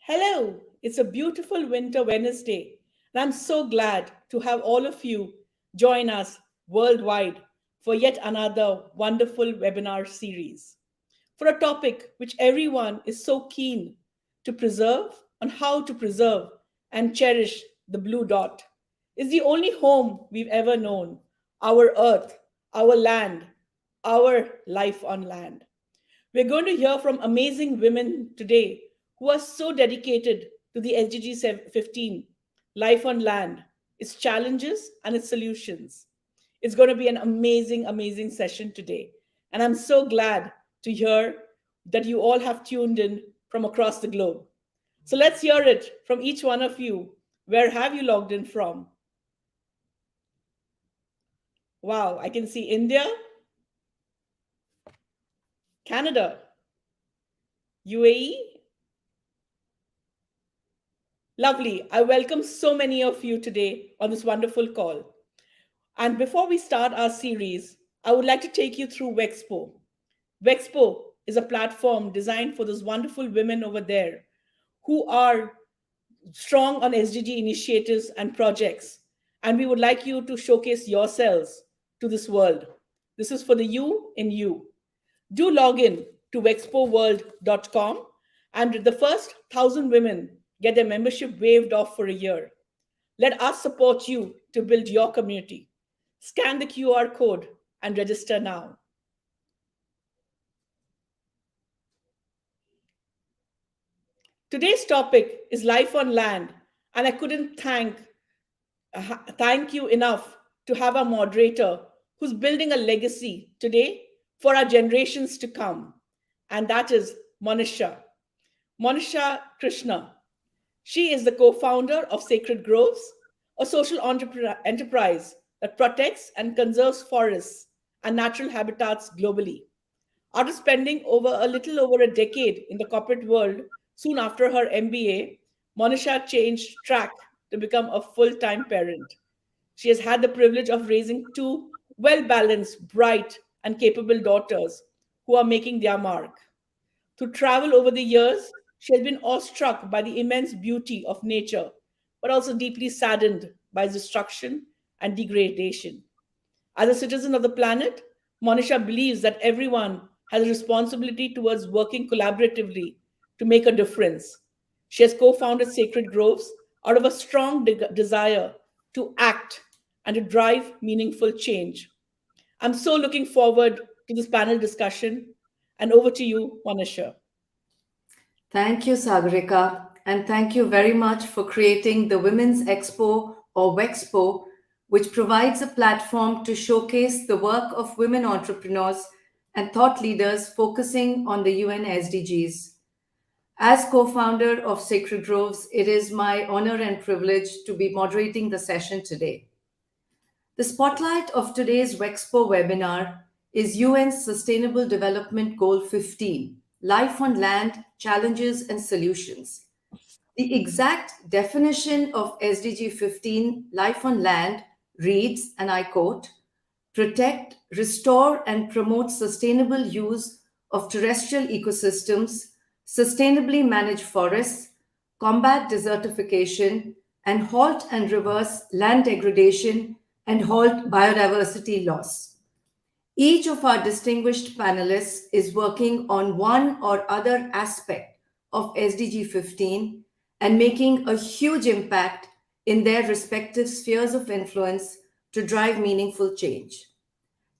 Hello, it's a beautiful winter Wednesday, and I'm so glad to have all of you join us worldwide for yet another wonderful webinar series for a topic which everyone is so keen to preserve on how to preserve and cherish the blue dot. It's the only home we've ever known, our earth, our land, our life on land. We're going to hear from amazing women today who are so dedicated to the SDG-15, life on land, its challenges and its solutions. It's going to be an amazing, amazing session today. And I'm so glad to hear that you all have tuned in from across the globe. So let's hear it from each one of you. Where have you logged in from? Wow, I can see India, Canada, UAE. Lovely. I welcome so many of you today on this wonderful call. And before we start our series, I would like to take you through WXPO. WXPO is a platform designed for those wonderful women over there who are strong on SDG initiatives and projects. And we would like you to showcase yourselves to this world. This is for the you in you. Do log in to wexpoworld.com, and the first 1,000 women get their membership waived off for a year. Let us support you to build your community. Scan the QR code and register now. Today's topic is life on land, and I couldn't thank you enough to have a moderator who's building a legacy today for our generations to come, and that is Monisha Krishna. She is the co-founder of Sacred Groves, a social enterprise that protects and conserves forests and natural habitats globally. After spending a little over a decade in the corporate world, soon after her MBA, Monisha changed track to become a full-time parent. She has had the privilege of raising two well-balanced, bright, and capable daughters who are making their mark. Through travel over the years, she has been awestruck by the immense beauty of nature, but also deeply saddened by its destruction and degradation. As a citizen of the planet, Monisha believes that everyone has a responsibility towards working collaboratively to make a difference. She has co-founded Sacred Groves out of a strong desire to act and to drive meaningful change. I'm so looking forward to this panel discussion. And over to you, Monisha. Thank you, Sagarika, and thank you very much for creating the Women's Expo or WXPO, which provides a platform to showcase the work of women entrepreneurs and thought leaders focusing on the UN SDGs. As co-founder of Sacred Groves, it is my honor and privilege to be moderating the session today. The spotlight of today's WXPO webinar is UN's Sustainable Development Goal 15, Life on Land, Challenges and Solutions. The exact definition of SDG 15, Life on Land, reads, and I quote, protect, restore, and promote sustainable use of terrestrial ecosystems, sustainably manage forests, combat desertification, and halt and reverse land degradation and halt biodiversity loss. Each of our distinguished panelists is working on one or other aspect of SDG 15 and making a huge impact in their respective spheres of influence to drive meaningful change.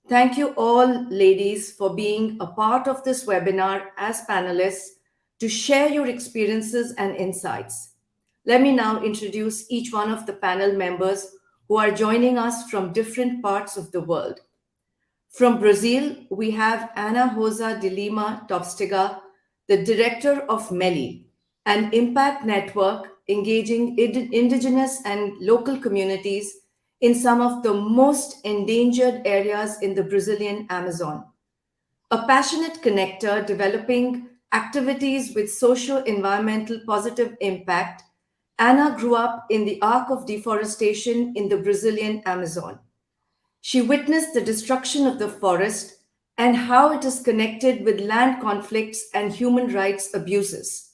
Thank you all, ladies, for being a part of this webinar as panelists to share your experiences and insights. Let me now introduce each one of the panel members who are joining us from different parts of the world. From Brazil, we have Ana Rosa de Lima Topstiga, the director of MELI, an impact network engaging indigenous and local communities in some of the most endangered areas in the Brazilian Amazon. A passionate connector developing activities with socio-environmental positive impact, Ana grew up in the arc of deforestation in the Brazilian Amazon. She witnessed the destruction of the forest and how it is connected with land conflicts and human rights abuses.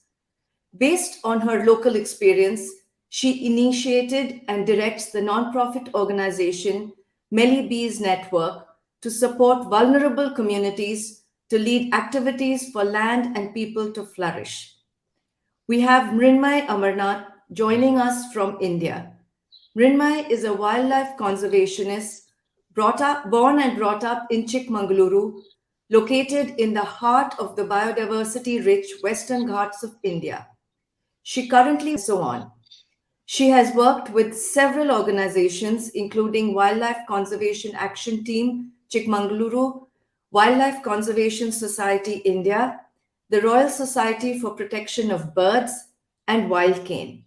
Based on her local experience, she initiated and directs the nonprofit organization Melly Bees Network to support vulnerable communities to lead activities for land and people to flourish. We have Mrunmayee Amarnath joining us from India. Mrunmayee is a wildlife conservationist born and brought up in Chikmagaluru, located in the heart of the biodiversity-rich Western Ghats of India. She currently so on. She has worked with several organizations, including Wildlife Conservation Action Team, Chikmagaluru, Wildlife Conservation Society India, the Royal Society for Protection of Birds, and Wild Cane.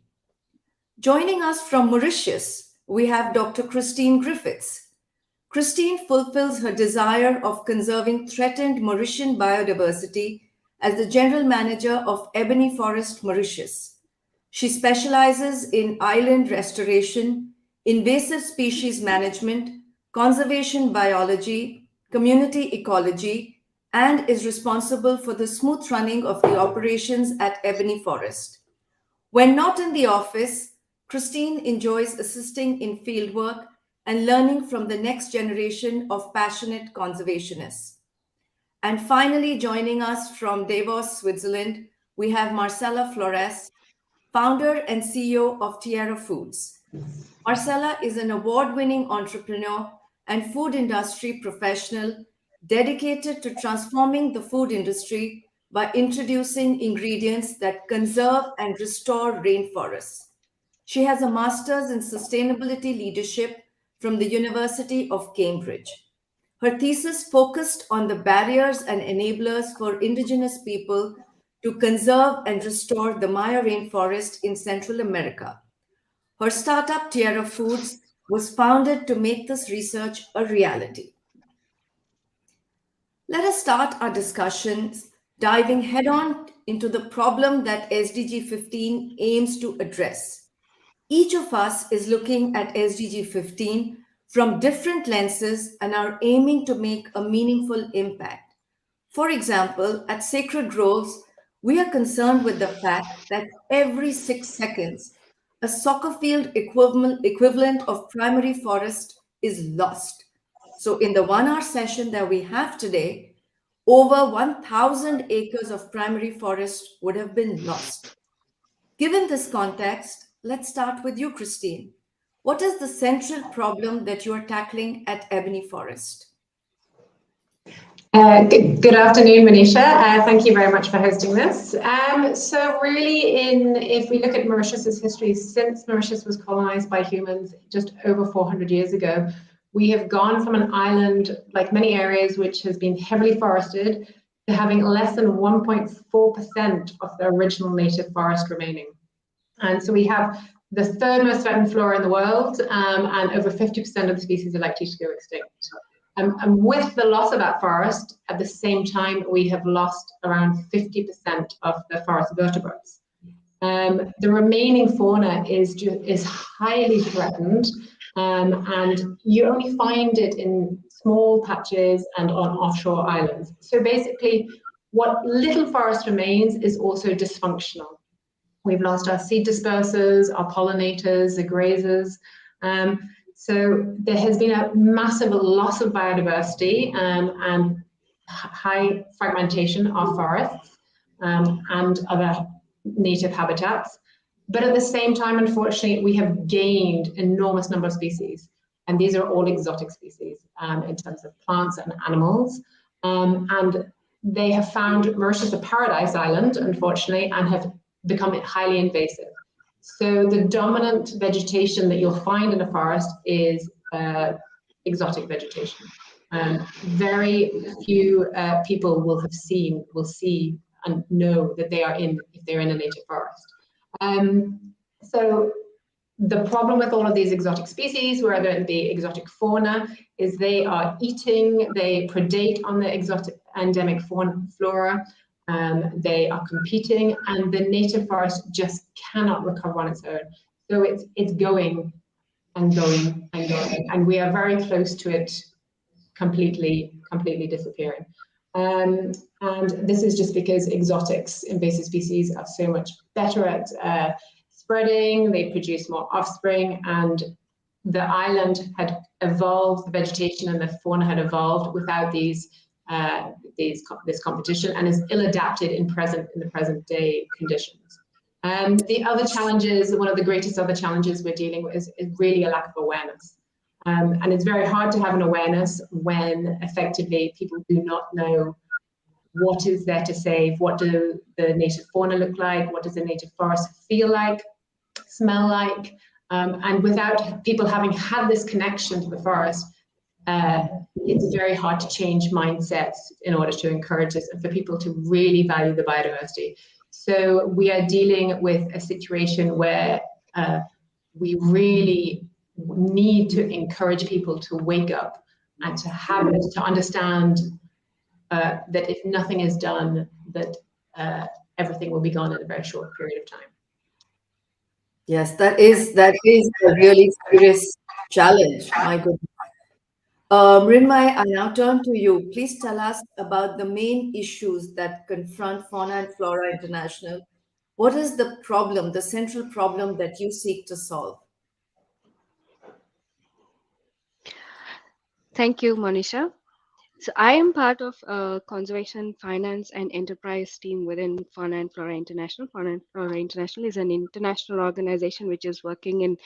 Joining us from Mauritius, we have Dr. Christine Griffiths. Christine fulfills her desire of conserving threatened Mauritian biodiversity as the General Manager of Ebony Forest Mauritius. She specializes in island restoration, invasive species management, conservation biology, community ecology, and is responsible for the smooth running of the operations at Ebony Forest. When not in the office, Christine enjoys assisting in fieldwork and learning from the next generation of passionate conservationists. And finally, joining us from Davos, Switzerland, we have Marcela Flores, founder and CEO of Tierra Foods. Marcela is an award-winning entrepreneur and food industry professional dedicated to transforming the food industry by introducing ingredients that conserve and restore rainforests. She has a master's in sustainability leadership from the University of Cambridge. Her thesis focused on the barriers and enablers for indigenous people to conserve and restore the Maya rainforest in Central America. Her startup, Tierra Foods, was founded to make this research a reality. Let us start our discussions diving head-on into the problem that SDG-15 aims to address. Each of us is looking at SDG-15 from different lenses and are aiming to make a meaningful impact. For example, at Sacred Groves, we are concerned with the fact that every 6 seconds, a soccer field equivalent of primary forest is lost. So in the 1-hour session that we have today, over 1,000 acres of primary forest would have been lost. Given this context, let's start with you, Christine. What is the central problem that you are tackling at Ebony Forest? Good afternoon, Monisha. Thank you very much for hosting this. So really, if we look at Mauritius's history, since Mauritius was colonized by humans just over 400 years ago, we have gone from an island, like many areas, which has been heavily forested, to having less than 1.4% of the original native forest remaining. And so we have the third most threatened flora in the world, and over 50% of the species are likely to go extinct. And with the loss of that forest, at the same time, we have lost around 50% of the forest vertebrates. The remaining fauna is highly threatened, and you only find it in small patches and on offshore islands. So basically, what little forest remains is also dysfunctional. We've lost our seed dispersers, our pollinators, the grazers. So there has been a massive loss of biodiversity and high fragmentation of forests and other native habitats. But at the same time, unfortunately, we have gained enormous number of species. And these are all exotic species in terms of plants and animals. And they have found Mauritius a paradise island, unfortunately, and have become highly invasive. So the dominant vegetation that you'll find in a forest is exotic vegetation. Very few people will see and know that if they're in a native forest. So The problem with all of these exotic species, whether it be exotic fauna, is they are eating, they predate on the exotic endemic flora, they are competing, and the native forest just cannot recover on its own. So it's going and going and going, and we are very close to it completely disappearing. And this is just because exotics, invasive species, are so much better at spreading, they produce more offspring, and the island had evolved, the vegetation and the fauna had evolved without this competition, and is ill adapted in the present day conditions. The other challenges, one of the greatest other challenges we're dealing with is really a lack of awareness. And it's very hard to have an awareness when effectively people do not know what is there to save, what do the native fauna look like, what does the native forest feel like, smell like, and without people having had this connection to the forest, it's very hard to change mindsets in order to encourage this and for people to really value the biodiversity. So we are dealing with a situation where we really need to encourage people to wake up and to understand that if nothing is done, that everything will be gone in a very short period of time. Yes, that is a really serious challenge. My goodness. Mrunmayee, I now turn to you. Please tell us about the main issues that confront Fauna and Flora International. What is the problem, the central problem that you seek to solve? Thank you, Monisha. So I am part of a conservation, finance, and enterprise team within Fauna and Flora International. Fauna and Flora International is an international organization which is working in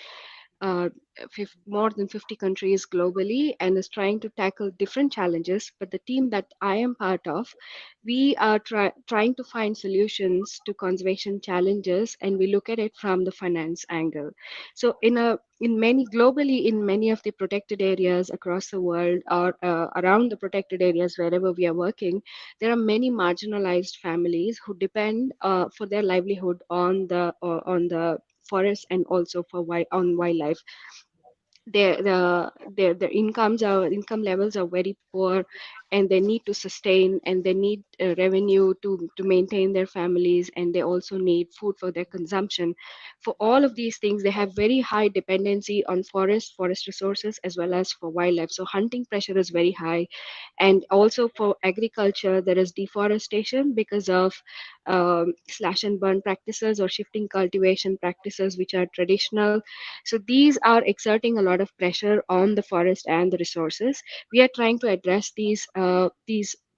more than 50 countries globally and is trying to tackle different challenges. But the team that I am part of, we are trying to find solutions to conservation challenges, and we look at it from the finance angle. So in many of the protected areas across the world, or around the protected areas wherever we are working, there are many marginalized families who depend for their livelihood on the forest and also on wildlife. Their income levels are very poor, and they need to sustain, and they need revenue to maintain their families, and they also need food for their consumption. For all of these things, they have very high dependency on forest resources as well as for wildlife. So hunting pressure is very high, and also for agriculture there is deforestation because of slash and burn practices or shifting cultivation practices which are traditional. So these are exerting a lot of pressure on the forest and the resources. We are trying to address these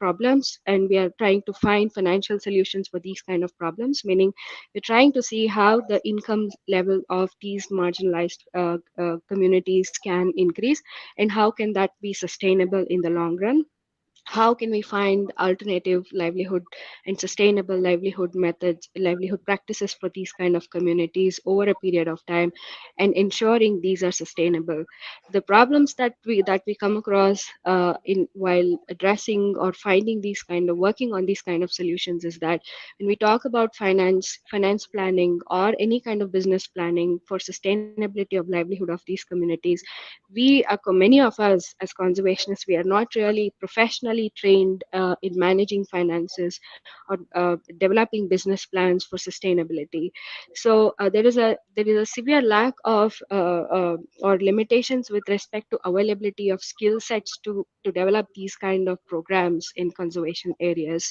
problems, and we are trying to find financial solutions for these kind of problems, meaning we're trying to see how the income level of these marginalized communities can increase, and how can that be sustainable in the long run. How can we find alternative livelihood and sustainable livelihood methods, livelihood practices for these kind of communities over a period of time, and ensuring these are sustainable. The problems that we come across in while addressing or finding these kind of working on these kind of solutions is that when we talk about finance planning or any kind of business planning for sustainability of livelihood of these communities, many of us as conservationists, we are not really professionally trained in managing finances or developing business plans for sustainability. So there is a severe lack of or limitations with respect to availability of skill sets to develop these kind of programs in conservation areas.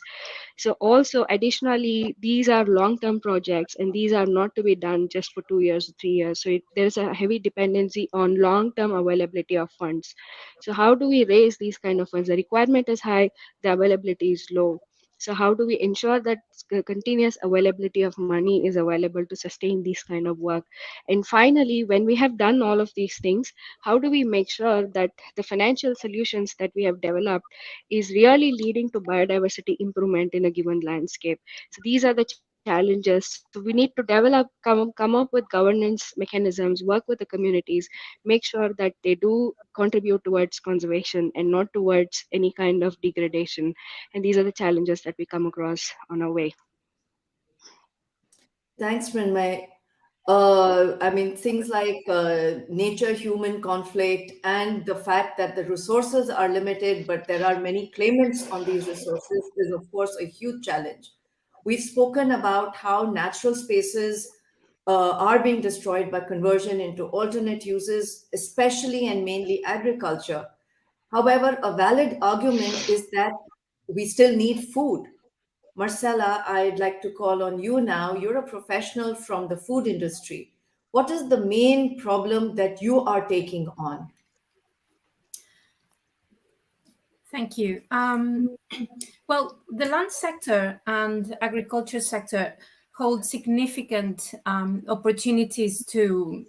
So also additionally, these are long-term projects, and these are not to be done just for 2 years or 3 years. So there's a heavy dependency on long-term availability of funds. So how do we raise these kind of funds? The requirement is high, the availability is low. So how do we ensure that continuous availability of money is available to sustain this kind of work? And finally, when we have done all of these things, how do we make sure that the financial solutions that we have developed is really leading to biodiversity improvement in a given landscape? So these are the challenges. So we need to come up with governance mechanisms, work with the communities, make sure that they do contribute towards conservation and not towards any kind of degradation. And these are the challenges that we come across on our way. Thanks, Mrunmayee. I mean, things like nature-human conflict and the fact that the resources are limited, but there are many claimants on these resources is, of course, a huge challenge. We've spoken about how natural spaces are being destroyed by conversion into alternate uses, especially and mainly agriculture. However, a valid argument is that we still need food. Marcela, I'd like to call on you now. You're a professional from the food industry. What is the main problem that you are taking on? Thank you. Well, the land sector and agriculture sector hold significant opportunities to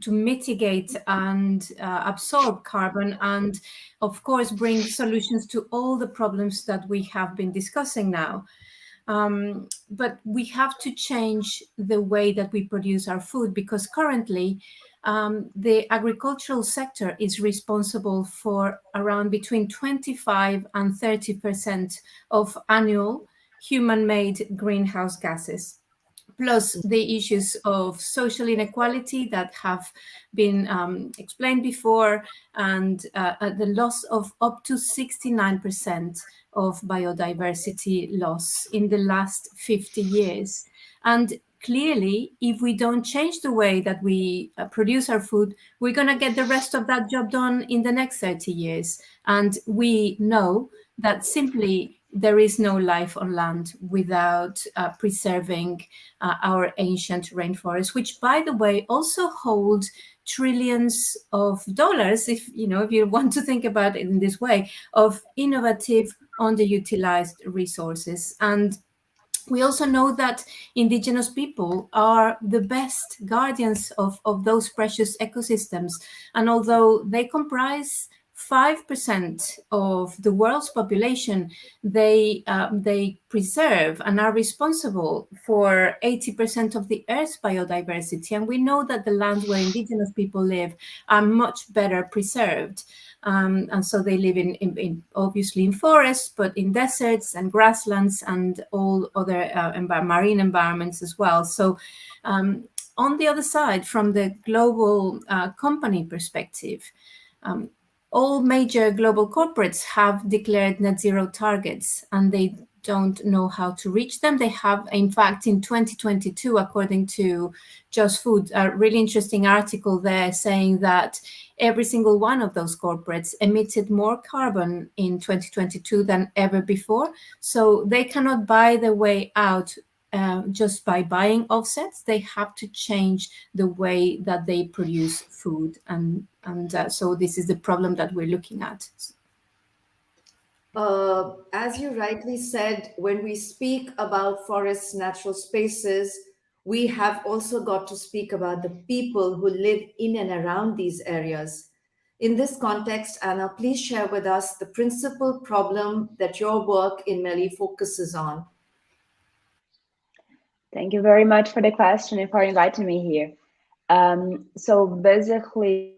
mitigate and absorb carbon, and of course bring solutions to all the problems that we have been discussing now. But we have to change the way that we produce our food, because currently the agricultural sector is responsible for around between 25 and 30% of annual human-made greenhouse gases, plus the issues of social inequality that have been explained before, and the loss of up to 69% of biodiversity loss in the last 50 years. And clearly, if we don't change the way that we produce our food, we're going to get the rest of that job done in the next 30 years. And we know that simply there is no life on land without preserving our ancient rainforests, which, by the way, also hold trillions of dollars, if you want to think about it in this way, of innovative, underutilized resources. And we also know that indigenous people are the best guardians of those precious ecosystems. And although they comprise 5% of the world's population, they preserve and are responsible for 80% of the Earth's biodiversity. And we know that the lands where indigenous people live are much better preserved. And so they live in obviously in forests, but in deserts and grasslands and all other marine environments as well. So on the other side, from the global company perspective, all major global corporates have declared net zero targets, and they don't know how to reach them. They have, in fact, in 2022, according to Just Food, a really interesting article there saying that every single one of those corporates emitted more carbon in 2022 than ever before. So they cannot buy their way out just by buying offsets. They have to change the way that they produce food. And so this is the problem that we're looking at. As you rightly said, when we speak about forests, natural spaces, we have also got to speak about the people who live in and around these areas. In this context, Anna, please share with us the principal problem that your work in MELI focuses on. Thank you very much for the question and for inviting me here. So basically,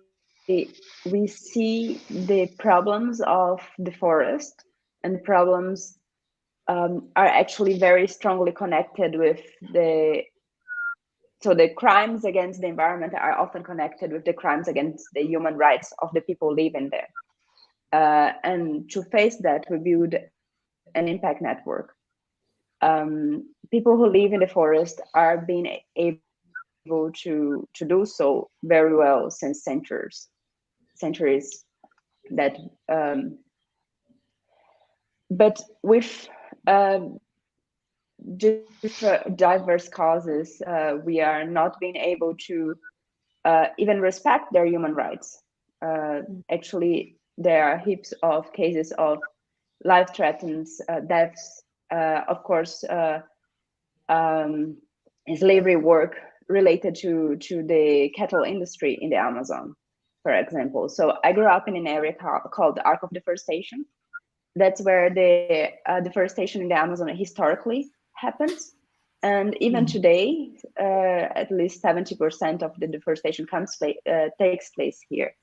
we see the problems of the forest, and the problems are actually very strongly connected with the crimes against the environment are often connected with the crimes against the human rights of the people living there. And to face that, we build an impact network. People who live in the forest are being able to do so very well since centuries. That, but with diverse causes, we are not being able to even respect their human rights. Actually, there are heaps of cases of life-threatening deaths, of course, slavery work related to the cattle industry in the Amazon, for example. So I grew up in an area called the Arc of Deforestation. That's where the deforestation in the Amazon historically happens. And even today, at least 70% of the deforestation takes place here.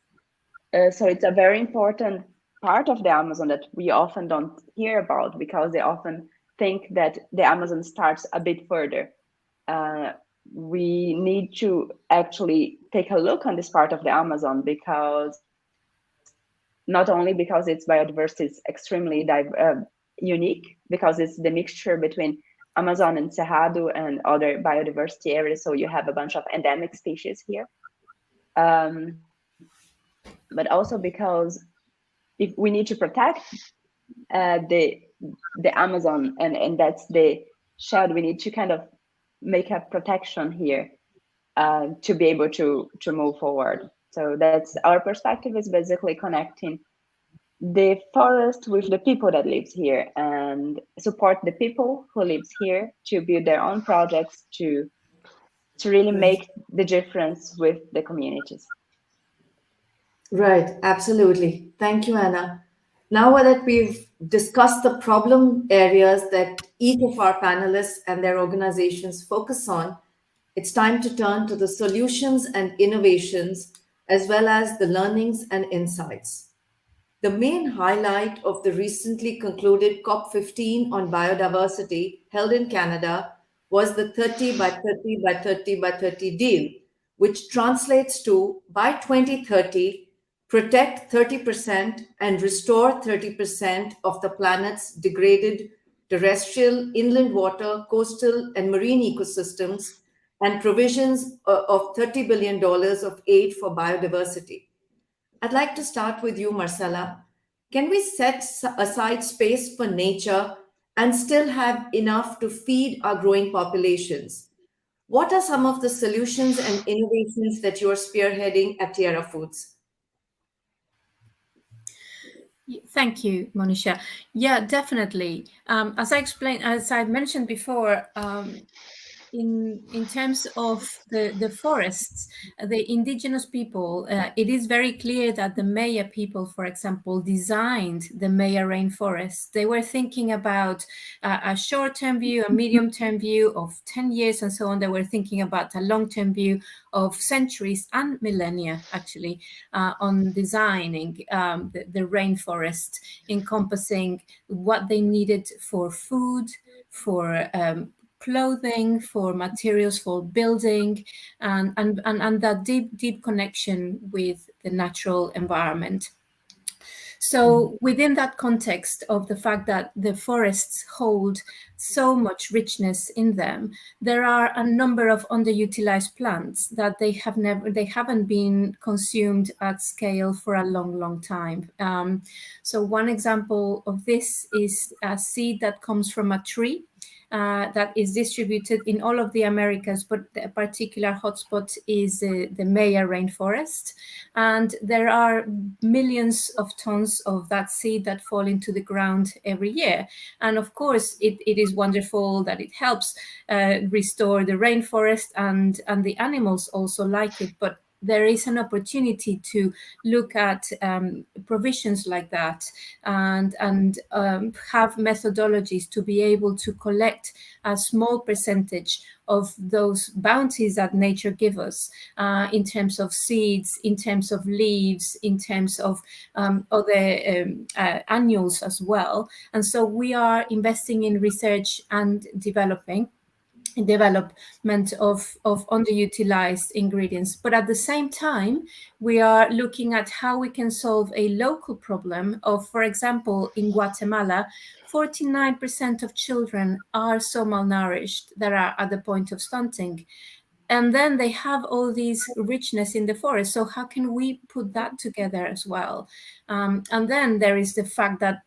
So it's a very important part of the Amazon that we often don't hear about, because they often think that the Amazon starts a bit further. we need to actually take a look on this part of the Amazon, because not only because its biodiversity is extremely unique, because it's the mixture between Amazon and Cerrado and other biodiversity areas, so you have a bunch of endemic species here. But also because if we need to protect the Amazon, and that's the shed, we need to kind of make a protection here to be able to move forward. So that's our perspective, is basically connecting the forest with the people that lives here, and support the people who lives here to build their own projects to really make the difference with the communities. Right, absolutely. Thank you, Anna. Now that we've discussed the problem areas that each of our panelists and their organizations focus on, it's time to turn to the solutions and innovations, as well as the learnings and insights. The main highlight of the recently concluded COP15 on biodiversity held in Canada was the 30 by 30 by 30 by 30 deal, which translates to, by 2030, protect 30% and restore 30% of the planet's degraded terrestrial, inland water, coastal, and marine ecosystems, and provisions of $30 billion of aid for biodiversity. I'd like to start with you, Marcela. Can we set aside space for nature and still have enough to feed our growing populations? What are some of the solutions and innovations that you're spearheading at Tierra Foods? Thank you, Monisha. Yeah, definitely. As I mentioned before, in terms of the forests, the indigenous people, it is very clear that the Maya people, for example, designed the Maya rainforest. They were thinking about a short-term view, a medium-term view of 10 years and so on. They were thinking about a long-term view of centuries and millennia, actually, on designing the rainforest, encompassing what they needed for food, for clothing, for materials for building, and that deep connection with the natural environment. So within that context of the fact that the forests hold so much richness in them, there are a number of underutilized plants that they haven't been consumed at scale for a long time. So one example of this is a seed that comes from a tree that is distributed in all of the Americas, but a particular hotspot is the Maya rainforest. And there are millions of tons of that seed that fall into the ground every year. And of course, it is wonderful that it helps restore the rainforest, and the animals also like it. But there is an opportunity to look at provisions like that and have methodologies to be able to collect a small percentage of those bounties that nature gives us in terms of seeds, in terms of leaves, in terms of other annuals as well. And so we are investing in research and development of underutilized ingredients. But at the same time, we are looking at how we can solve a local problem of, for example, in Guatemala, 49% of children are so malnourished that are at the point of stunting. And then they have all these richness in the forest. So how can we put that together as well? And then there is the fact that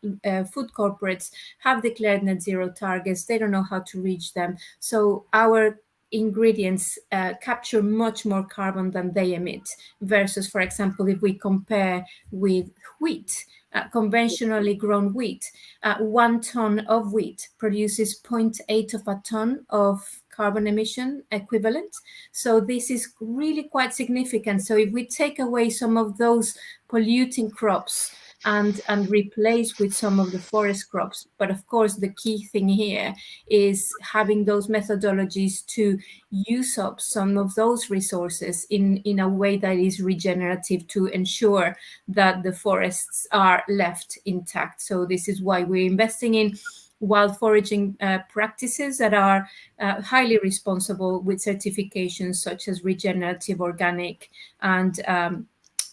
food corporates have declared net zero targets. They don't know how to reach them. So our ingredients capture much more carbon than they emit versus, for example, if we compare with wheat, conventionally grown wheat, 1 ton of wheat produces 0.8 of a ton of carbon emission equivalent. So this is really quite significant. So if we take away some of those polluting crops and replace with some of the forest crops, but of course the key thing here is having those methodologies to use up some of those resources in a way that is regenerative to ensure that the forests are left intact. So this is why we're investing in wild foraging practices that are highly responsible, with certifications such as regenerative, organic, and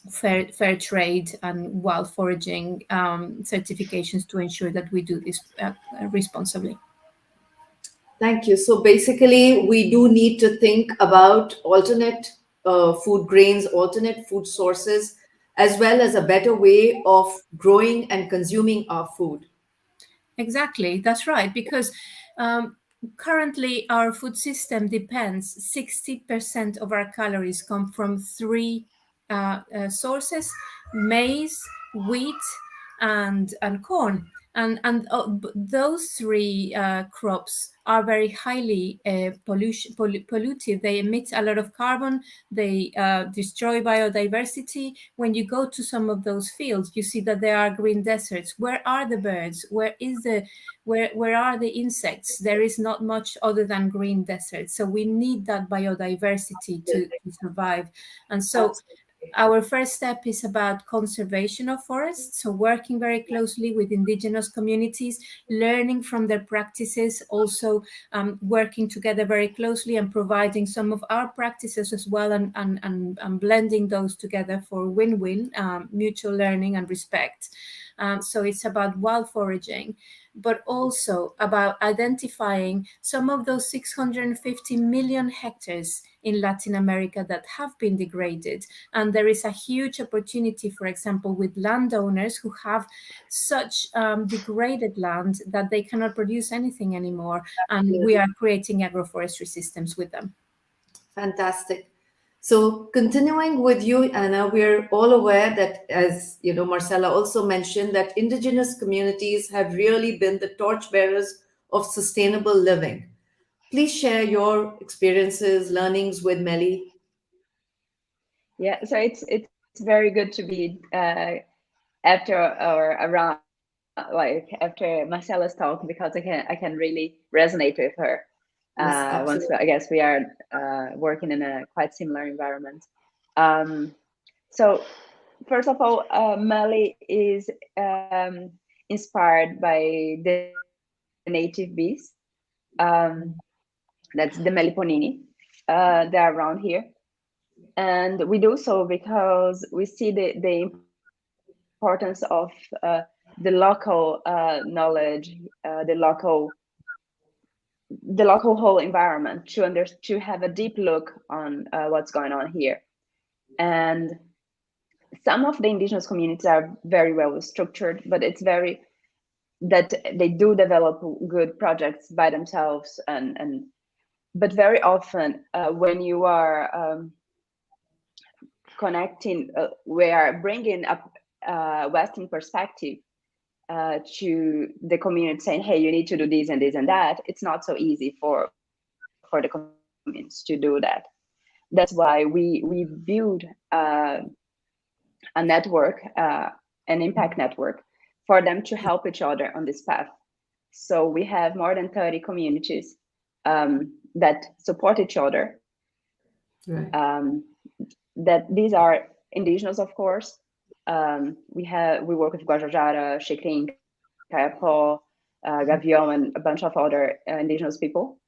fair trade and wild foraging certifications to ensure that we do this responsibly. Thank you. So basically, we do need to think about alternate food grains, alternate food sources, as well as a better way of growing and consuming our food. Exactly, that's right, because currently our food system depends, 60% of our calories come from three sources: maize, wheat, and corn. And those three crops are very highly polluted. They emit a lot of carbon. They destroy biodiversity. When you go to some of those fields, you see that there are green deserts. Where are the birds? Where are the insects? There is not much other than green deserts. So we need that biodiversity to survive. And so our first step is about conservation of forests, so working very closely with indigenous communities, learning from their practices, also working together very closely and providing some of our practices as well, and blending those together for win-win, mutual learning and respect. So it's about wild foraging, but also about identifying some of those 650 million hectares in Latin America that have been degraded. And there is a huge opportunity, for example, with landowners who have such degraded land that they cannot produce anything anymore. And we are creating agroforestry systems with them. Fantastic. So continuing with you, Anna, we're all aware that, as you know, Marcela also mentioned, that indigenous communities have really been the torchbearers of sustainable living. Please share your experiences, learnings with Melly. Yeah, so it's very good to be after or around, like after Marcela's talk, because I can really resonate with her. Yes, Once I guess we are working in a quite similar environment. So first of all, Melly is inspired by the native bees. That's the Meliponini. They're around here. And we do so because we see the importance of the local knowledge, the local whole environment, to have a deep look on what's going on here. And some of the indigenous communities are very well structured, but it's very that they do develop good projects by themselves, but very often when you are connecting, we are bringing up Western perspective to the community, saying, hey, you need to do this and this and that. It's not so easy for the communities to do that. That's why we build a network, an impact network, for them to help each other on this path. So we have more than 30 communities that support each other. Right. That these are indigenous, of course. We work with Guajajara, Xikrin, Kayapó, Gavião, and a bunch of other indigenous people.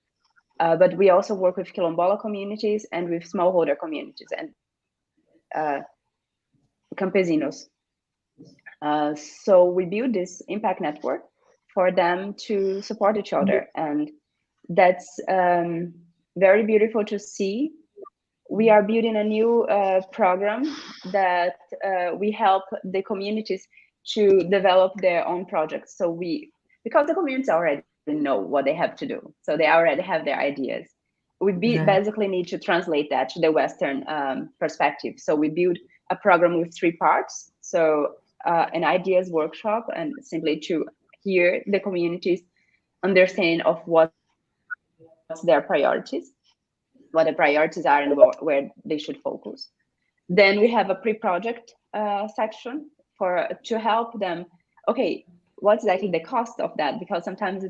But we also work with Quilombola communities and with smallholder communities and campesinos. So we build this impact network for them to support each other. And that's very beautiful to see. We are building a new program that we help the communities to develop their own projects. So because the communities already know what they have to do, so they already have their ideas. We basically need to translate that to the Western perspective. So we build a program with 3 parts. So an ideas workshop, and simply to hear the communities understand of what's their priorities, what the priorities are and where they should focus. Then we have a pre-project section to help them. Okay, what's exactly the cost of that? Because sometimes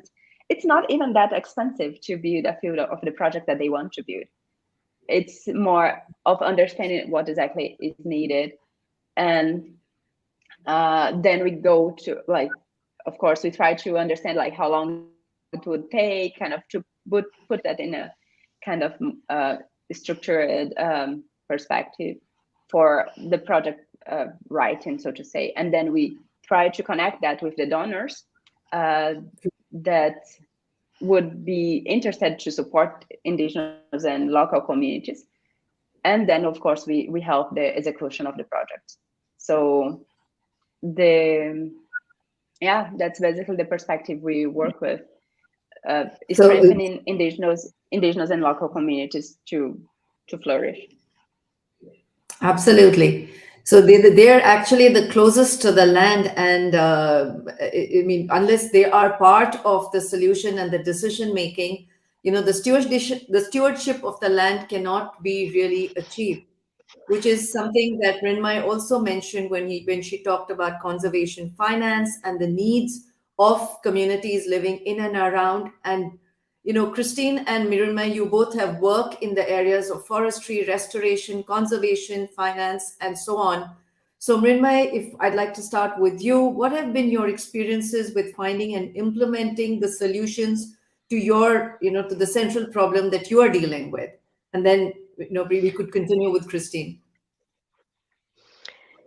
it's not even that expensive to build a field of the project that they want to build. It's more of understanding what exactly is needed. And then we go to, like, of course, we try to understand like how long it would take, kind of to put that in a kind of structured perspective for the project writing, so to say. And then we try to connect that with the donors that would be interested to support indigenous and local communities. And then, of course, we help the execution of the project. So that's basically the perspective we work with, strengthening indigenous and local communities to flourish. Absolutely. So they're actually the closest to the land, and I mean, unless they are part of the solution and the decision making, the stewardship of the land cannot be really achieved, which is something that Mrunmayee also mentioned when she talked about conservation finance and the needs of communities living in and around. And Christine and Mrunmayee, you both have worked in the areas of forestry, restoration, conservation, finance, and so on. So Mrunmayee, if I'd like to start with you, what have been your experiences with finding and implementing the solutions to to the central problem that you are dealing with? And then, we could continue with Christine.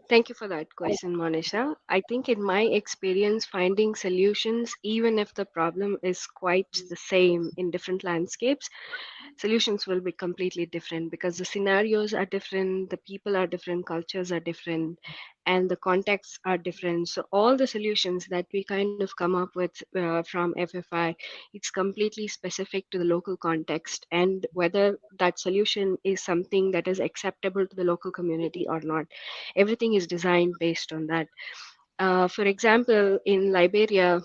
Thank you for that question, Monisha. I think in my experience, finding solutions, even if the problem is quite the same in different landscapes, solutions will be completely different because the scenarios are different, the people are different, cultures are different, and the contexts are different. So all the solutions that we kind of come up with from FFI, it's completely specific to the local context and whether that solution is something that is acceptable to the local community or not. Everything is designed based on that. For example, in Liberia,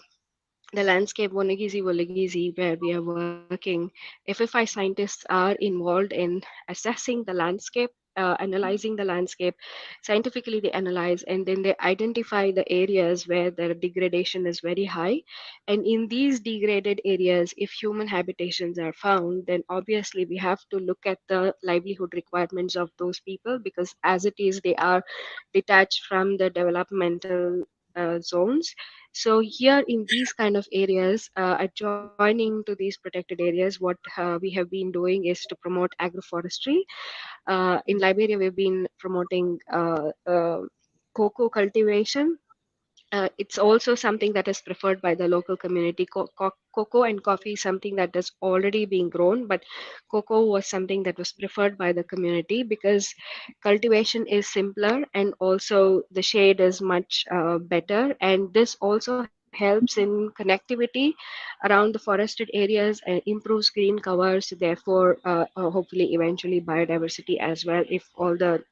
the landscape Wonagizi where we are working, FFI scientists are involved in assessing the landscape, analyzing the landscape. Scientifically, they analyze and then they identify the areas where the degradation is very high. And in these degraded areas, if human habitations are found, then obviously we have to look at the livelihood requirements of those people because as it is, they are detached from the developmental zones. So here in these kind of areas, adjoining to these protected areas, what we have been doing is to promote agroforestry. In Liberia, we've been promoting cocoa cultivation. It's also something that is preferred by the local community. Cocoa and coffee is something that is already being grown, but cocoa was something that was preferred by the community because cultivation is simpler and also the shade is much better. And this also helps in connectivity around the forested areas and improves green covers, therefore hopefully eventually biodiversity as well if all the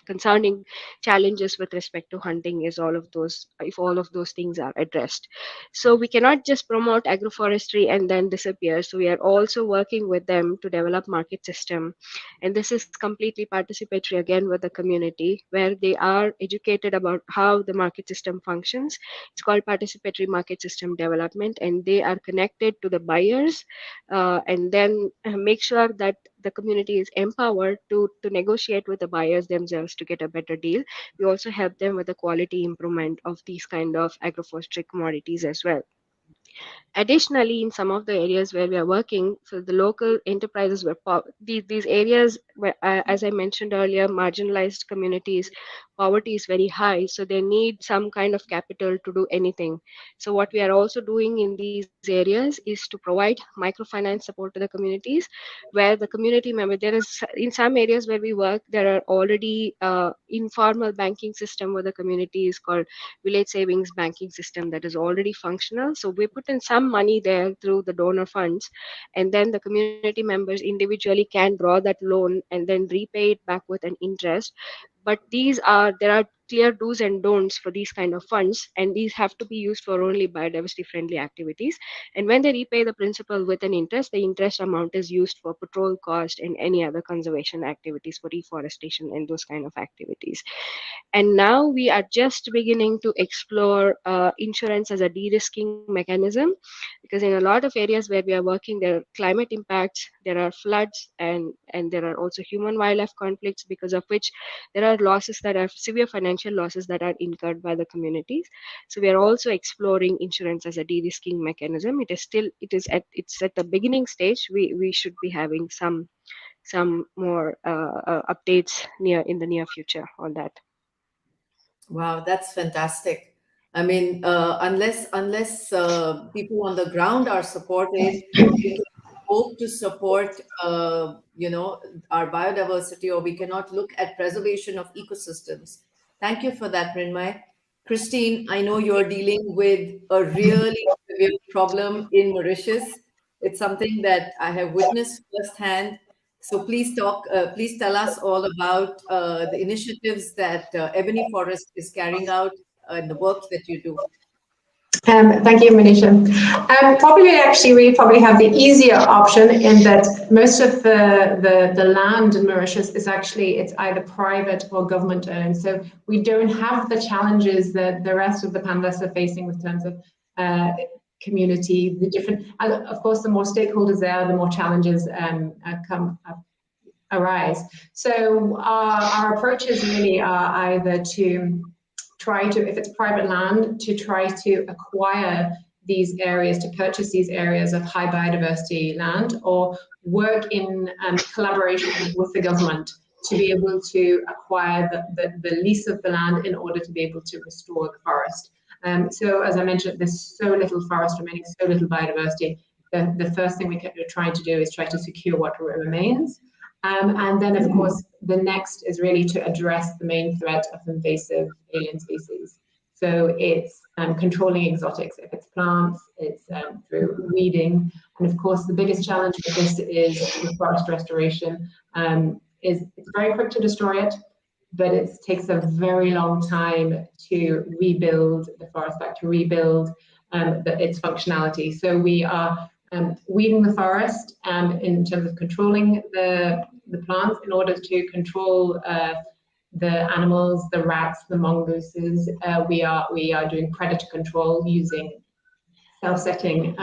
concerning challenges with respect to hunting is all of those if all of those things are addressed. So we cannot just promote agroforestry and then disappear, so we are also working with them to develop market system, and this is completely participatory again with the community where they are educated about how the market system functions. It's called participatory market system development, and they are connected to the buyers and then make sure that the community is empowered to negotiate with the buyers themselves to get a better deal. We also help them with the quality improvement of these kind of agroforestry commodities as well. Additionally, in some of the areas where we are working, so the local enterprises were these areas where, as I mentioned earlier, marginalized communities, poverty is very high, so they need some kind of capital to do anything. So what we are also doing in these areas is to provide microfinance support to the communities, where the community member, there is in some areas where we work, there are already informal banking system where the community is called village savings banking system that is already functional. So we put in some money there through the donor funds, and then the community members individually can draw that loan and then repay it back with an interest. But there are clear do's and don'ts for these kind of funds, and these have to be used for only biodiversity friendly activities. And when they repay the principal with an interest, the interest amount is used for patrol cost and any other conservation activities, for reforestation and those kind of activities. And now we are just beginning to explore insurance as a de-risking mechanism, because in a lot of areas where we are working, there are climate impacts, there are floods, and there are also human wildlife conflicts, because of which there are losses that are severe financial financial losses that are incurred by the communities. So we are also exploring insurance as a de-risking mechanism. It's at the beginning stage. We should be having some more updates in the near future on that. Wow, that's fantastic. I mean, unless people on the ground are supported, we can hope to support, our biodiversity, or we cannot look at preservation of ecosystems. Thank you for that, Mrunmayee. Christine, I know you're dealing with a really severe problem in Mauritius. It's something that I have witnessed firsthand. So please tell us all about the initiatives that Ebony Forest is carrying out and the work that you do. Thank you, Monisha. Probably actually we probably have the easier option in that most of the land in Mauritius is actually, it's either private or government owned. So we don't have the challenges that the rest of the panelists are facing with terms of community, the different, of course, the more stakeholders there are, the more challenges arise. So our approaches really are either to try to, if it's private land, to try to acquire these areas, to purchase these areas of high biodiversity land, or work in collaboration with the government to be able to acquire the lease of the land in order to be able to restore the forest. So as I mentioned, there's so little forest remaining, so little biodiversity. The first thing we're trying to do is try to secure what remains. And then, of course, the next is really to address the main threat of invasive alien species. So it's controlling exotics. If it's plants, it's through weeding. And of course, the biggest challenge with this is with forest restoration. It's very quick to destroy it, but it takes a very long time to rebuild the forest back, to rebuild its functionality. So we are weeding the forest in terms of controlling the plants in order to control the animals, the rats, the mongooses. We are doing predator control using self-setting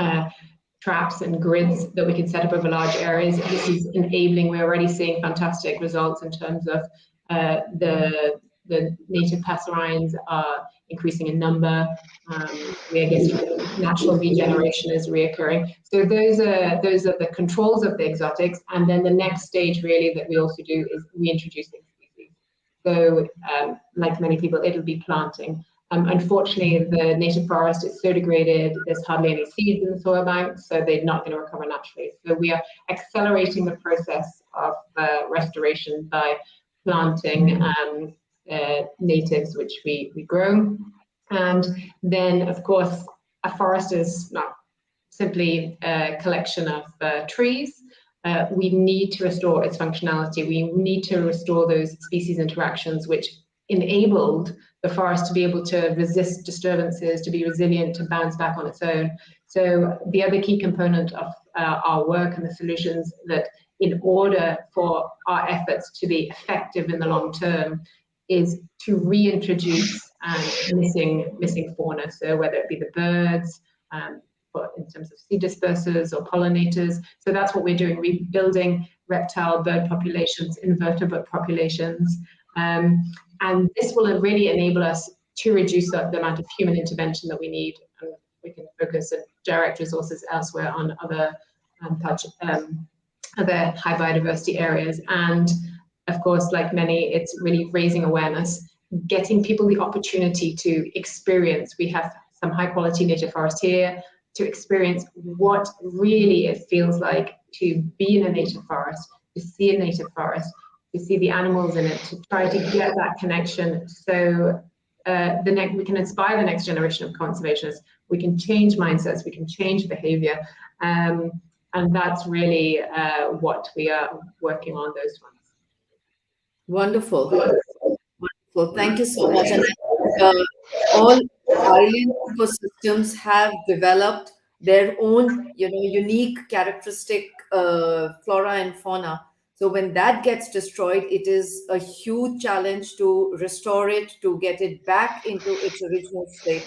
traps and grids that we can set up over large areas. This is enabling, we're already seeing fantastic results in terms of the native passerines are increasing in number. We are getting natural regeneration is reoccurring. So those are the controls of the exotics. And then the next stage really that we also do is reintroducing species. So like many people, it'll be planting. Unfortunately, the native forest is so degraded, there's hardly any seeds in the soil bank, so they're not going to recover naturally. So we are accelerating the process of restoration by planting natives, which we grow. And then, of course, a forest is not simply a collection of trees. We need to restore its functionality. We need to restore those species interactions which enabled the forest to be able to resist disturbances, to be resilient, to bounce back on its own. So the other key component of our work and the solutions that in order for our efforts to be effective in the long term is to reintroduce missing fauna. So whether it be the birds, in terms of seed dispersers or pollinators. So that's what we're doing, rebuilding reptile, bird populations, invertebrate populations. And this will really enable us to reduce the amount of human intervention that we need. And we can focus and direct resources elsewhere on other high biodiversity areas. And of course, like many, it's really raising awareness, getting people the opportunity to experience. We have some high quality native forest here, to experience what really it feels like to be in a native forest, to see a native forest, to see the animals in it, to try to get that connection. So we can inspire the next generation of conservationists. We can change mindsets, we can change behavior. And that's really what we are working on, those ones. Wonderful. Wonderful. Thank you so much. And all island ecosystems have developed their own, unique characteristic flora and fauna. So when that gets destroyed, it is a huge challenge to restore it, to get it back into its original state.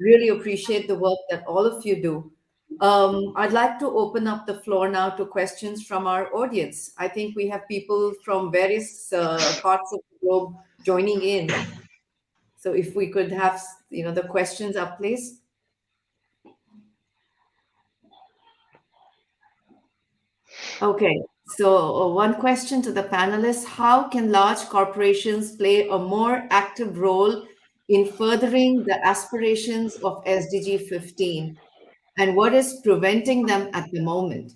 Really appreciate the work that all of you do. I'd like to open up the floor now to questions from our audience. I think we have people from various parts of the globe joining in. So if we could have, the questions up, please. Okay, so one question to the panelists: how can large corporations play a more active role in furthering the aspirations of SDG 15? And what is preventing them at the moment?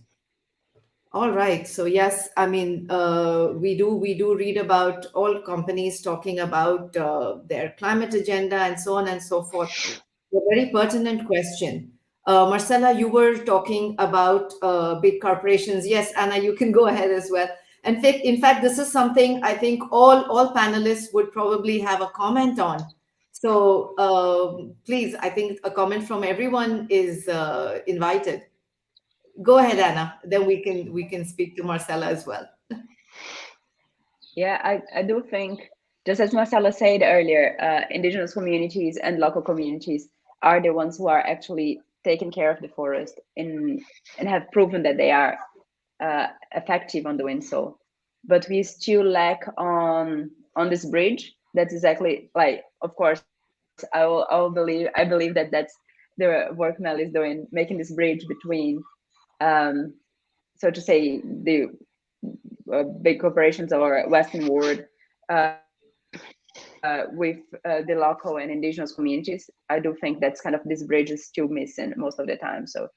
All right. So yes, I mean, we do read about all companies talking about their climate agenda and so on and so forth. A very pertinent question. Marcela, you were talking about big corporations. Yes, Anna, you can go ahead as well. And in fact, this is something I think all panelists would probably have a comment on. So please, I think a comment from everyone is invited. Go ahead, Anna. Then we can speak to Marcela as well. Yeah, I do think, just as Marcela said earlier, indigenous communities and local communities are the ones who are actually taking care of the forest and have proven that they are effective on doing so. But we still lack on this bridge. That's exactly, like, of course, I believe that that's the work Mel is doing, making this bridge between, so to say, the big corporations or Western world with the local and indigenous communities. I do think that's kind of, this bridge is still missing most of the time. So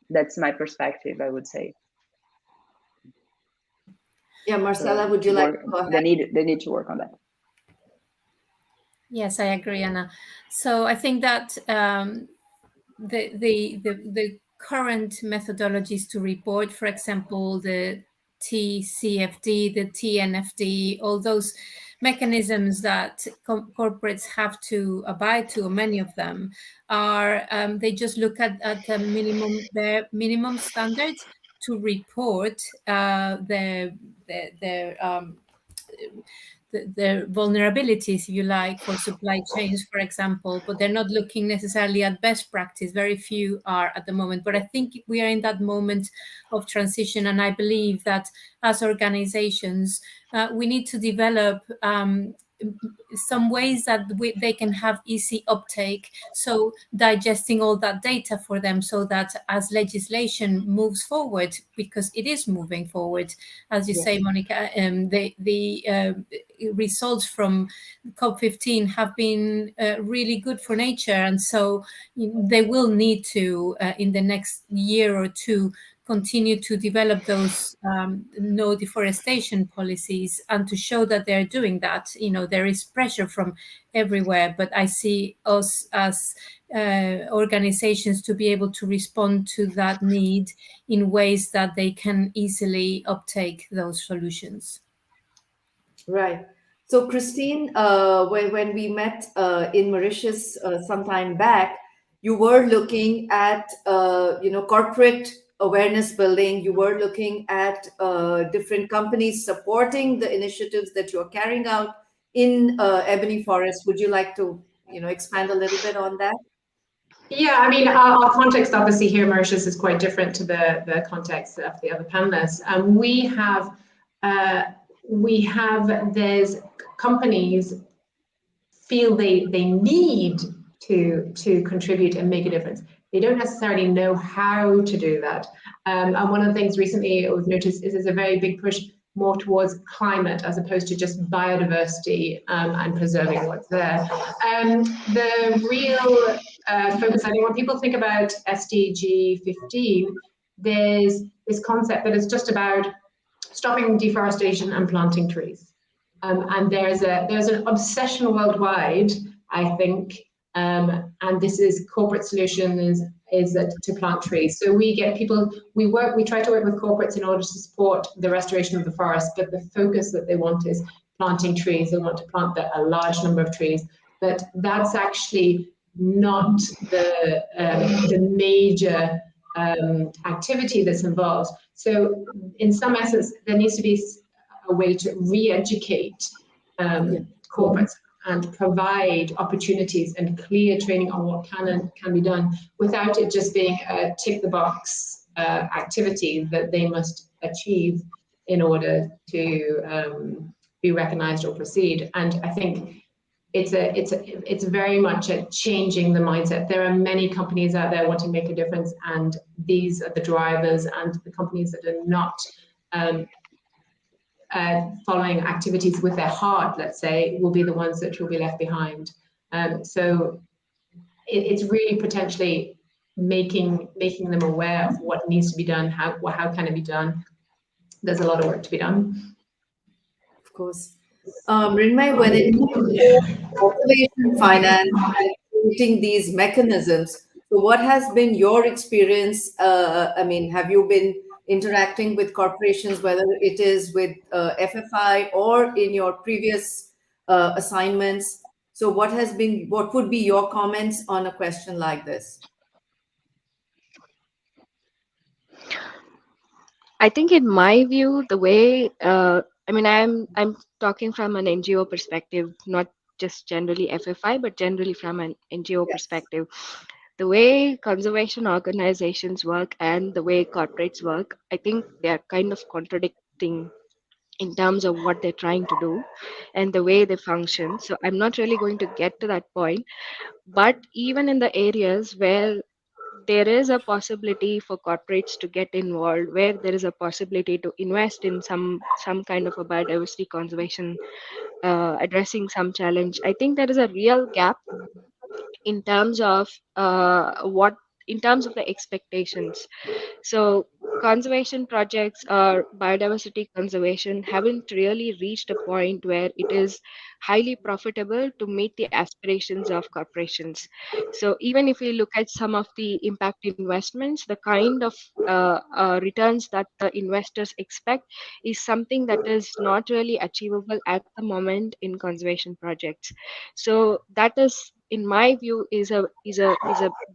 that's my perspective, I would say. Yeah, Marcela, would you like to go ahead? They need to work on that. Yes, I agree, Anna. So I think that the current methodologies to report, for example, the TCFD, the TNFD, all those mechanisms that corporates have to abide to, or many of them are, they just look at their minimum standards to report their vulnerabilities, if you like, for supply chains, for example, but they're not looking necessarily at best practice. Very few are at the moment. But I think we are in that moment of transition. And I believe that as organizations, we need to develop some ways that they can have easy uptake, so digesting all that data for them, so that as legislation moves forward, because it is moving forward, as you say, Monica, the results from COP15 have been really good for nature, and so they will need to in the next year or two continue to develop those no deforestation policies, and to show that they're doing that. There is pressure from everywhere, but I see us as organizations to be able to respond to that need in ways that they can easily uptake those solutions. Right. So Christine, when we met in Mauritius some time back, you were looking at corporate awareness building. You were looking at different companies supporting the initiatives that you're carrying out in Ebony Forest. Would you like to expand a little bit on that? Yeah, I mean, our context obviously here in Mauritius is quite different to the context of the other panelists. There's companies feel they need to contribute and make a difference. They don't necessarily know how to do that. And one of the things recently we've noticed is there's a very big push more towards climate as opposed to just biodiversity and preserving what's there. The real focus, I think, when people think about SDG-15, there's this concept that it's just about stopping deforestation and planting trees. And there's an obsession worldwide, I think, and this is corporate solution is to plant trees. So we get people, we try to work with corporates in order to support the restoration of the forest, but the focus that they want is planting trees. They want to plant a large number of trees, but that's actually not the major activity that's involved. So in some essence, there needs to be a way to re-educate corporates and provide opportunities and clear training on what can be done, without it just being a tick the box activity that they must achieve in order to be recognized or proceed. And I think it's very much a changing the mindset. There are many companies out there wanting to make a difference, and these are the drivers, and the companies that are not following activities with their heart, let's say, will be the ones that will be left behind. So it's really potentially making them aware of what needs to be done, how can it be done. There's a lot of work to be done. Of course. Mrunmayee, when it comes to conservation finance and creating these mechanisms, so what has been your experience? I mean, have you been interacting with corporations, whether it is with FFI or in your previous assignments? So what would be your comments on a question like this? I think, in my view, the way I mean, I'm talking from an NGO perspective, not just generally FFI, but generally from an NGO Yes. perspective. The way conservation organizations work and the way corporates work, I think they are kind of contradicting in terms of what they're trying to do and the way they function. So I'm not really going to get to that point. But even in the areas where there is a possibility for corporates to get involved, where there is a possibility to invest in some kind of a biodiversity conservation, addressing some challenge, I think there is a real gap in terms of what in terms of the expectations. So conservation projects or biodiversity conservation haven't really reached a point where it is highly profitable to meet the aspirations of corporations. So even if we look at some of the impact investments, the kind of returns that the investors expect is something that is not really achievable at the moment in conservation projects. So that is, in my view, is a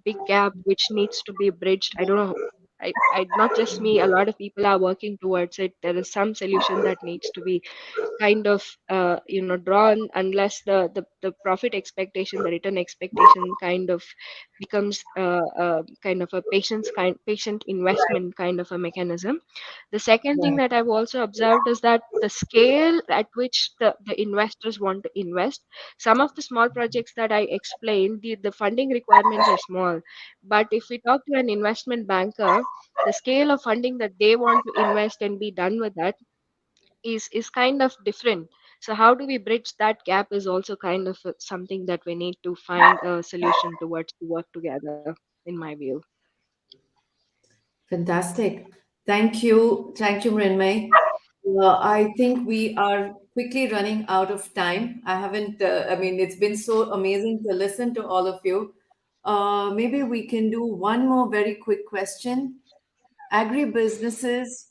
big gap which needs to be bridged. I don't know. Not just me, a lot of people are working towards it. There is some solution that needs to be kind of drawn, unless the profit expectation, the return expectation kind of becomes kind of a patient investment kind of a mechanism. The second thing Right. that I've also observed is that the scale at which the investors want to invest, some of the small projects that I explained, the funding requirements are small. But if we talk to an investment banker, the scale of funding that they want to invest and be done with that is kind of different. So how do we bridge that gap is also kind of something that we need to find a solution towards to work together, in my view. Fantastic. Thank you, Mrunmayee. I think we are quickly running out of time. I haven't, I mean, it's been so amazing to listen to all of you. Maybe we can do one more very quick question. Agribusinesses,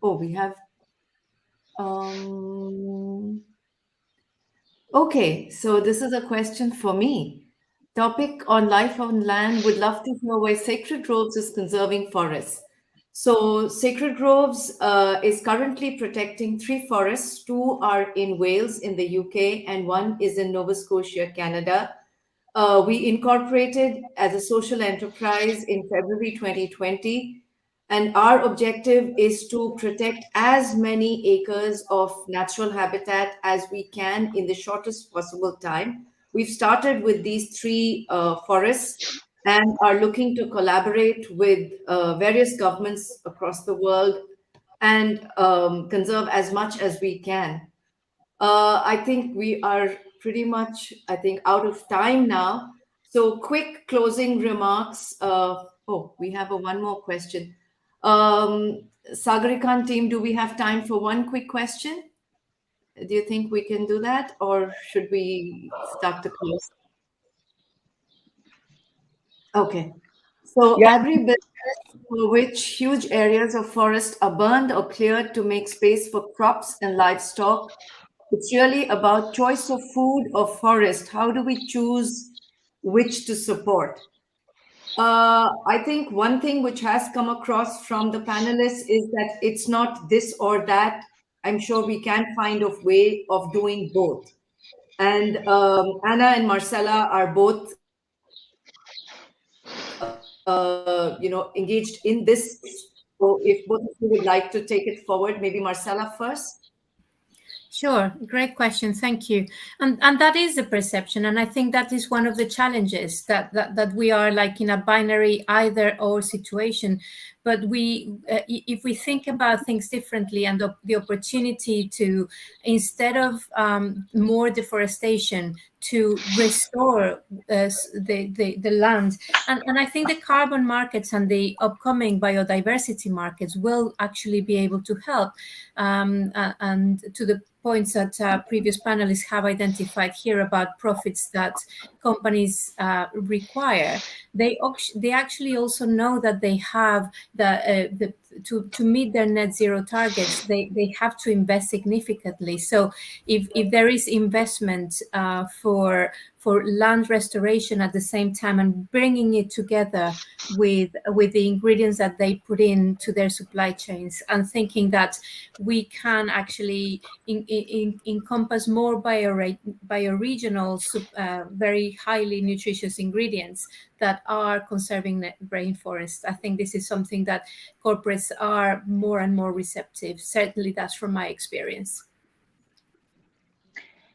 we have, um, okay, so this is a question for me. Topic on life on land. Would love to know why Sacred Groves is conserving forests. So Sacred Groves is currently protecting 3 forests. 2 are in Wales in the UK and 1 is in Nova Scotia, Canada. We incorporated as a social enterprise in February 2020, and our objective is to protect as many acres of natural habitat as we can in the shortest possible time. We've started with these 3 forests and are looking to collaborate with various governments across the world and conserve as much as we can. I think we are pretty much, I think, out of time now. So quick closing remarks. We have one more question. Sagarikan team, do we have time for one quick question? Do you think we can do that, or should we start to close? Okay. So Yeah. agribusiness, for which huge areas of forest are burned or cleared to make space for crops and livestock. It's really about choice of food or forest. How do we choose which to support? I think one thing which has come across from the panelists is that it's not this or that. I'm sure we can find a way of doing both. And Anna and Marcela are both, engaged in this. So if both of you would like to take it forward, maybe Marcela first. Sure, great question. Thank you. And that is the perception, and I think that is one of the challenges that we are like in a binary either or situation. But if we think about things differently and the opportunity to, instead of more deforestation, to restore the land, and I think the carbon markets and the upcoming biodiversity markets will actually be able to help. And to the points that previous panelists have identified here about profits that companies require, they actually also know that they have to meet their net zero targets, they have to invest significantly. So if there is investment for land restoration at the same time, and bringing it together with the ingredients that they put into their supply chains, and thinking that we can actually encompass more bioregional, very highly nutritious ingredients that are conserving rainforests. I think this is something that corporates are more and more receptive. Certainly, that's from my experience.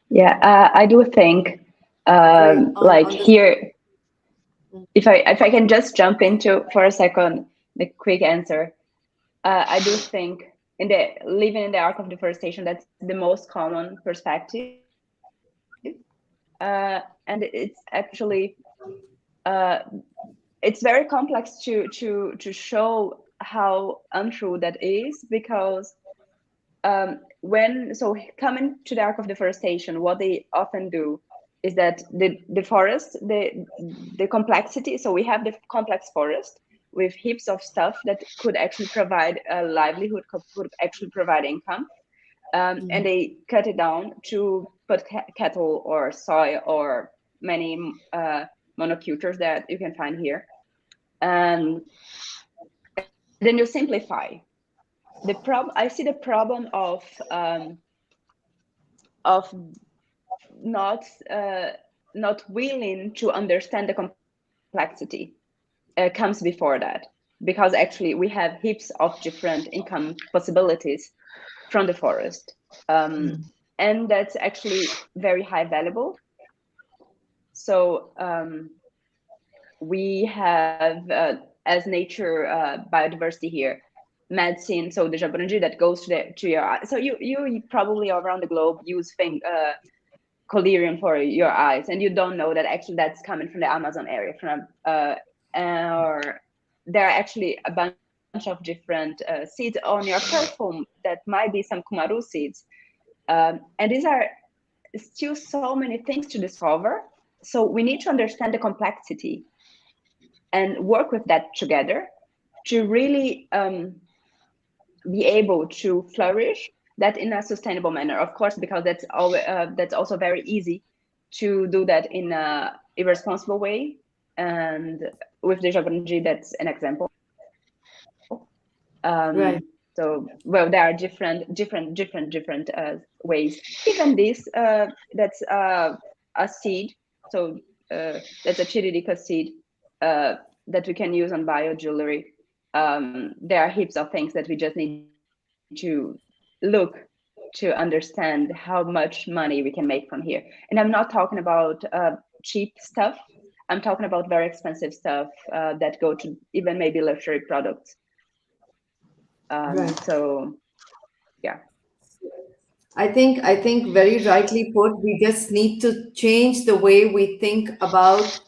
Yeah, I do think, like here, if I can just jump into for a second the quick answer, I do think living in the arc of deforestation, that's the most common perspective, and it's actually it's very complex to show how untrue that is, because coming to the arc of deforestation, what they often do is that the forest, the complexity. So we have the complex forest with heaps of stuff that could actually provide a livelihood, could actually provide income, and they cut it down to put cattle or soy or many monocultures that you can find here, and then you simplify. I see the problem of not willing to understand the complexity comes before that, because actually we have heaps of different income possibilities from the forest, and that's actually very high valuable. So we have as nature biodiversity here, medicine, so the jaburangi that goes to your eye. So you probably around the globe use collyrium for your eyes, and you don't know that actually that's coming from the Amazon area, or there are actually a bunch of different seeds on your perfume that might be some kumaru seeds, and these are still so many things to discover. So we need to understand the complexity and work with that together to really be able to flourish that in a sustainable manner. Of course, because that's also very easy to do that in a irresponsible way. And with the jaburangi, that's an example. Right. So, well, there are different ways. Even this, that's a seed. So that's a chiririka seed that we can use on bio jewelry. There are heaps of things that we just need to look to understand how much money we can make from here. And I'm not talking about cheap stuff. I'm talking about very expensive stuff that go to even maybe luxury products. Right. So, yeah. I think very rightly put, we just need to change the way we think about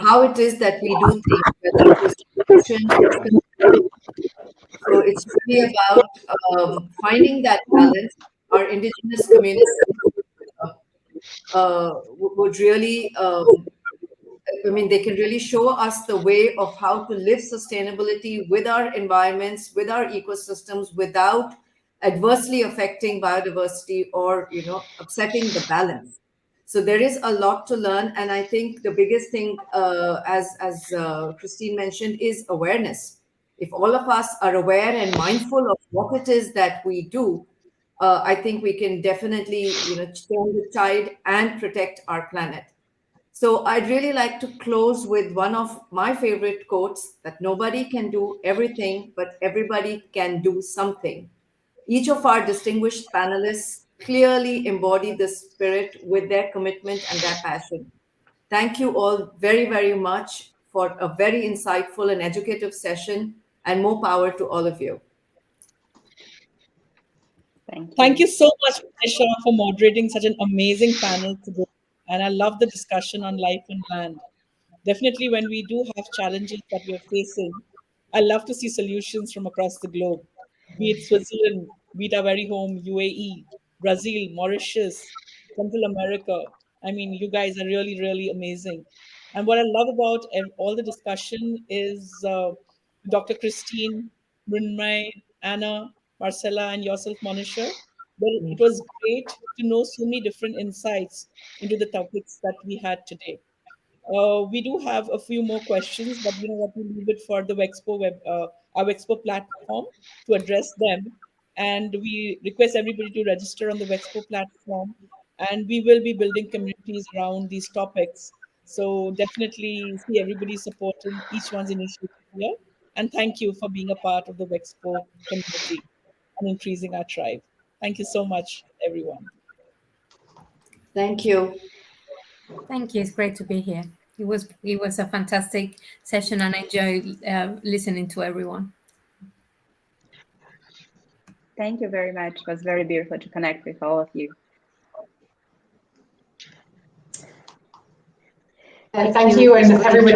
how it is that we do things, whether it is nutrition, so it's really about finding that balance. Our indigenous communities would really, I mean, they can really show us the way of how to live sustainability with our environments, with our ecosystems, without adversely affecting biodiversity or, upsetting the balance. So there is a lot to learn, and I think the biggest thing, as Christine mentioned, is awareness. If all of us are aware and mindful of what it is that we do, I think we can definitely, turn the tide and protect our planet. So I'd really like to close with one of my favorite quotes, that nobody can do everything, but everybody can do something. Each of our distinguished panelists clearly embody this spirit with their commitment and their passion. Thank you all very, very much for a very insightful and educative session, and more power to all of you. Thank Thank you. you so much, Monisha, for moderating such an amazing panel today. And I love the discussion on life and land. Definitely, when we do have challenges that we are facing, I love to see solutions from across the globe, be it Switzerland, be it our very home, UAE, Brazil, Mauritius, Central America. I mean, you guys are really, really amazing. And what I love about all the discussion is Dr. Christine, Mrunmayee, Anna, Marcela, and yourself, Monisha. Well, it was great to know so many different insights into the topics that we had today. We do have a few more questions, but you know what, we leave it for the our WXPO platform to address them. And we request everybody to register on the WXPO platform, and we will be building communities around these topics. So definitely see everybody supporting each one's initiative here. And thank you for being a part of the WXPO community and increasing our tribe. Thank you so much, everyone. Thank you. Thank you. It's great to be here. It was a fantastic session, and I enjoyed listening to everyone. Thank you very much. It was very beautiful to connect with all of you. Thank you, and everybody.